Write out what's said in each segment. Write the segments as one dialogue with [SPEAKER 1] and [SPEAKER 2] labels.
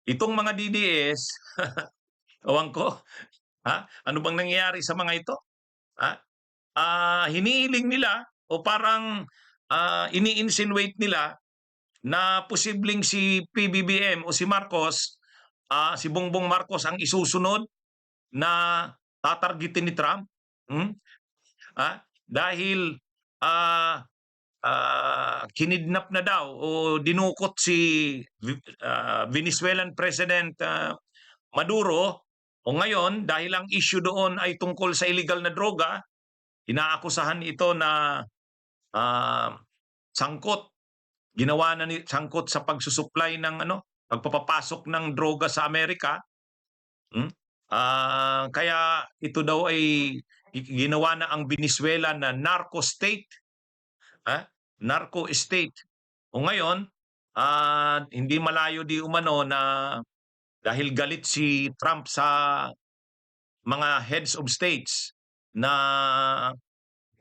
[SPEAKER 1] Itong mga DDS, ewan ko, ano bang nangyayari sa mga ito? Ha? Hinihiling nila o parang ini-insinuate nila na posibleng si PBBM o si Marcos, si Bongbong Marcos ang isusunod na tatargetin ni Trump. Hmm? Dahil ah, kinidnap na daw o dinukot si Venezuelan President Maduro, o ngayon dahil ang issue doon ay tungkol sa illegal na droga, inaakusahan ito na ah, sangkot, ginawa na ni sangkot sa pagsusupply ng pagpapapasok ng droga sa Amerika. Hmm? Kaya ito daw ay ginawa na ang Venezuela na narco state, narco state. O ngayon, hindi malayo di umano na dahil galit si Trump sa mga heads of states na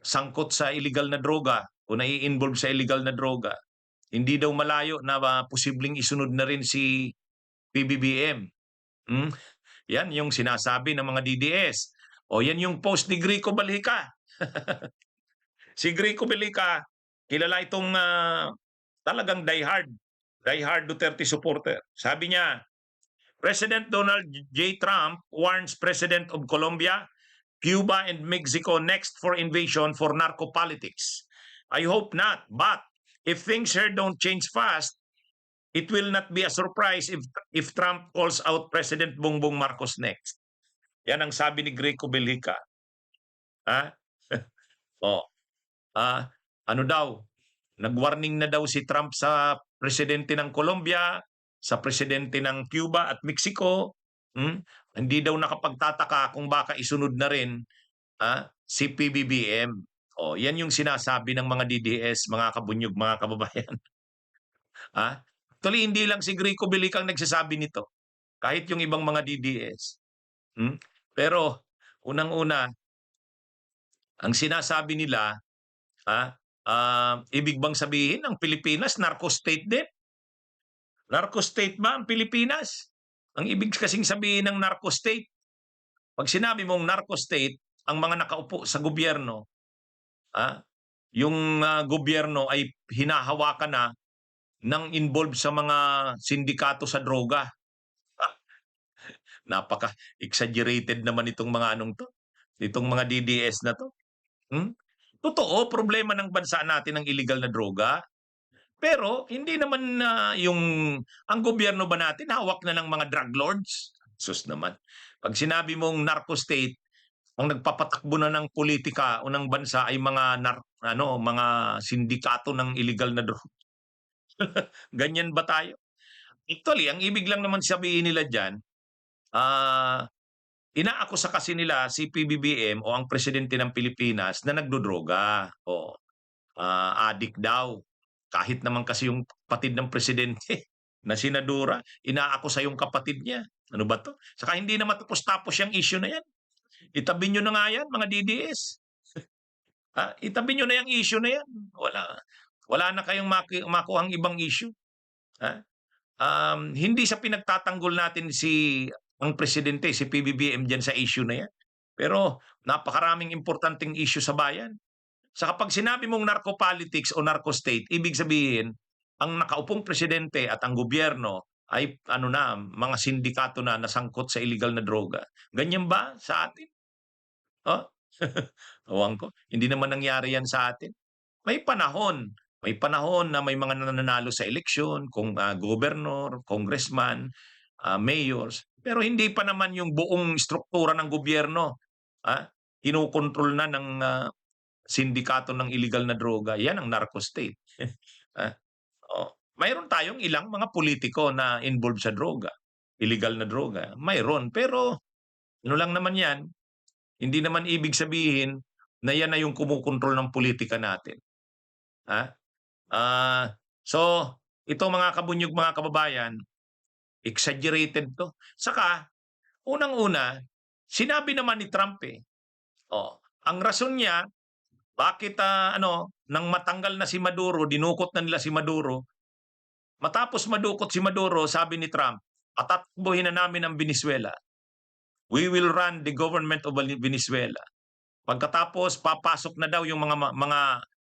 [SPEAKER 1] sangkot sa illegal na droga o nai-involve sa illegal na droga, hindi daw malayo na posibleng isunod na rin si PBBM. Hmm? Yan yung sinasabi ng mga DDS. O yan yung post ni Greco Balhica. Si Greco Balhica, kilala itong talagang diehard Duterte supporter. Sabi niya, President Donald J. Trump warns President of Colombia, Cuba, and Mexico next for invasion for narco-politics. I hope not, but if things here don't change fast, it will not be a surprise if Trump calls out President Bongbong Marcos next. Yan ang sabi ni Greco Belhica. Oh, ano daw? Nag-warning na daw si Trump sa presidente ng Colombia, sa presidente ng Cuba at Mexico. Hindi daw nakapagtataka kung baka isunod na rin si PBBM. Yan yung sinasabi ng mga DDS, mga kabunyog, mga kababayan. Actually, hindi lang si Greco Bellic ang nagsasabi nito. Kahit yung ibang mga DDS. Pero, unang-una, ang sinasabi nila, ibig bang sabihin ang Pilipinas, narco-state din? Narco-state ba ang Pilipinas? Ang ibig kasing sabihin ng narco-state, pag sinabi mong narco-state, ang mga nakaupo sa gobyerno, yung gobyerno ay hinahawakan na ng involved sa mga sindikato sa droga. Napaka-exaggerated naman itong mga itong mga DDS na to. Totoo, problema ng bansa natin ang illegal na droga. Pero hindi naman ang gobyerno ba natin hawak na ng mga drug lords? Sus naman. Pag sinabi mong narco state, ang nagpapatakbo na ng politika o ng bansa ay mga sindikato ng illegal na droga. Ganyan ba tayo? Actually, ang ibig lang naman sabihin nila diyan, inaakusa kasi nila si PBBM o ang presidente ng Pilipinas na nagdodroga o addict daw. Kahit naman kasi yung kapatid ng presidente na senadora, inaakusa yung kapatid niya. Ano ba to? Saka hindi na matapos-tapos yung issue na yan. Itabi nyo na nga yan, mga DDS. Itabi nyo na yung issue na yan. Wala na kayong makuhang ibang issue. Hindi sa pinagtatanggol natin ang presidente, si PBBM dyan sa issue na yan. Pero napakaraming importanteng issue sa bayan. Sa kapag sinabi mong narco-politics o narco-state, ibig sabihin, ang nakaupong presidente at ang gobyerno ay mga sindikato na nasangkot sa illegal na droga. Ganyan ba sa atin? Ewan ko. Hindi naman nangyari yan sa atin. May panahon na may mga nananalo sa eleksyon, kung governor, congressman, mayors, pero hindi pa naman yung buong struktura ng gobyerno kinukontrol na ng sindikato ng illegal na droga. Yan ang narco state. Mayroon tayong ilang mga politiko na involved sa droga, illegal na droga. Mayroon, pero ano lang naman yan, hindi naman ibig sabihin na yan na yung kumukontrol ng politika natin. So, ito mga kabunyog, mga kababayan, exaggerated to. Saka, unang-una, sinabi naman ni Trump ang rason niya, bakit nang matanggal na si Maduro, dinukot na nila si Maduro, matapos madukot si Maduro, sabi ni Trump, Tatakbuhin na namin ang Venezuela. We will run the government of Venezuela. Pagkatapos, papasok na daw yung mga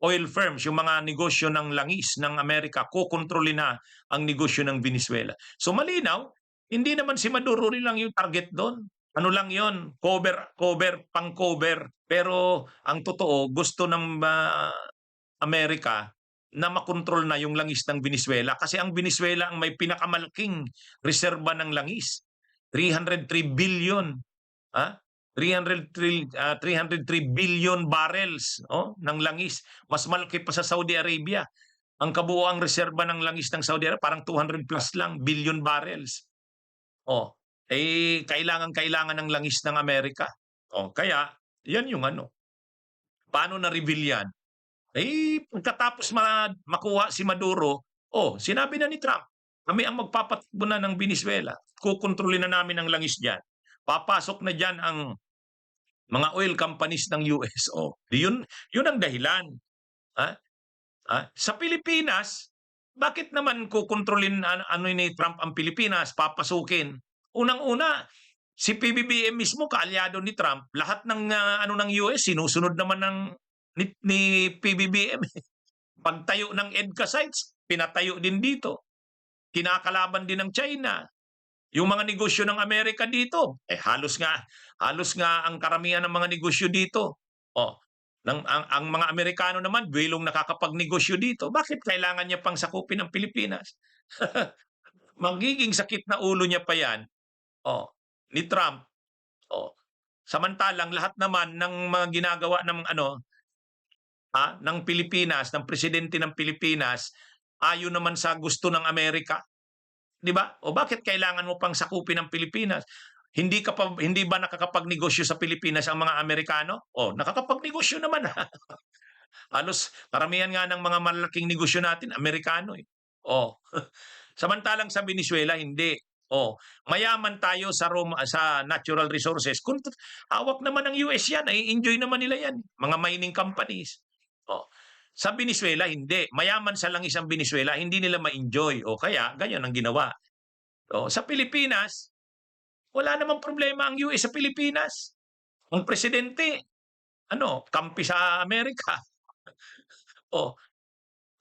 [SPEAKER 1] oil firms, yung mga negosyo ng langis ng Amerika, kukontrolin na ang negosyo ng Venezuela. So malinaw, hindi naman si Maduro rin lang yung target doon. Ano lang yon, pang-cover. Pero ang totoo, gusto ng Amerika na makontrol na yung langis ng Venezuela kasi ang Venezuela ang may pinakamalaking reserba ng langis. 303 billion. Ha? 303 billion barrels ng langis. Mas malaki pa sa Saudi Arabia. Ang kabuoang reserba ng langis ng Saudi Arabia parang 200 plus lang billion barrels. Kailangan ng langis ng Amerika. Kaya, yan yung ano. Paano na-reveal yan? Pagkatapos makuha si Maduro, sinabi na ni Trump, kami ang magpapatakbo na ng Venezuela. Kukontrolin na namin ang langis dyan. Papasok na dyan ang mga oil companies ng US. Yun ang dahilan. Sa Pilipinas, bakit naman kukontrolin ni Trump ang Pilipinas, papasukin? Unang-una, si PBBM mismo, kaalyado ni Trump, lahat ng ng US, sinusunod naman ni PBBM. Pagtayo ng EDCA sites, pinatayo din dito. Kinakalaban din ng China. Yung mga negosyo ng Amerika dito, halos nga ang karamihan ng mga negosyo dito. Ang mga Amerikano naman, buwilong nakakapagnegosyo dito. Bakit kailangan niya pang sakupin ng Pilipinas? Magiging sakit na ulo niya pa yan, ni Trump. Samantalang lahat naman ng mga ginagawa ng Pilipinas, ng presidente ng Pilipinas, ayon naman sa gusto ng Amerika. 'Di ba? Bakit kailangan mo pang sakupin ng Pilipinas? Hindi ba nakakapagnegosyo sa Pilipinas ang mga Amerikano? Nakakapagnegosyo naman. Halos karamihan nga ng mga malalaking negosyo natin Amerikano eh. Samantalang sa Venezuela hindi. Mayaman tayo sa natural resources. Kung hawak naman ng US yan, enjoy naman nila yan. Mga mining companies. Sa Venezuela, hindi. Mayaman sa langis ang Venezuela, hindi nila ma-enjoy. Kaya, ganyan ang ginawa. Sa Pilipinas, wala namang problema ang US sa Pilipinas. Ang presidente, kampi sa Amerika.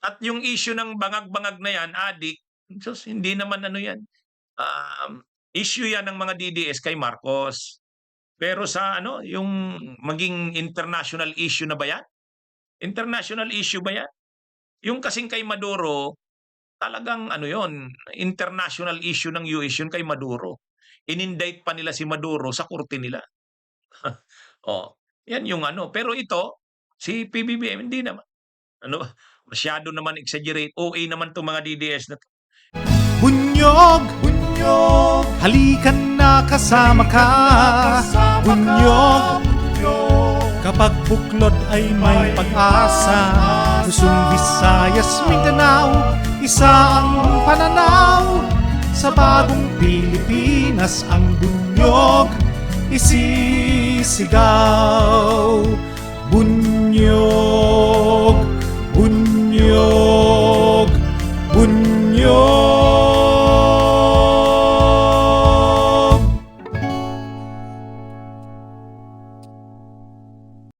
[SPEAKER 1] At yung issue ng bangag-bangag na yan, adik, hindi naman yan. Issue yan ng mga DDS kay Marcos. Pero sa yung maging international issue na ba yan? International issue ba yan? Yung kasing kay Maduro, talagang international issue ng US yun kay Maduro. In-indict pa nila si Maduro sa korte nila. Yan yung Pero ito, si PBBM, hindi naman. Masyado naman exaggerate. OA naman itong mga DDS na to.
[SPEAKER 2] Bunyog, halikan na kasama ka. Bunyog, kapag buklod ay may pag-asa. Luzon, Visayas, Mindanao, isa ang pananaw. Sa bagong Pilipinas ang bunyog isisigaw. Bunyog.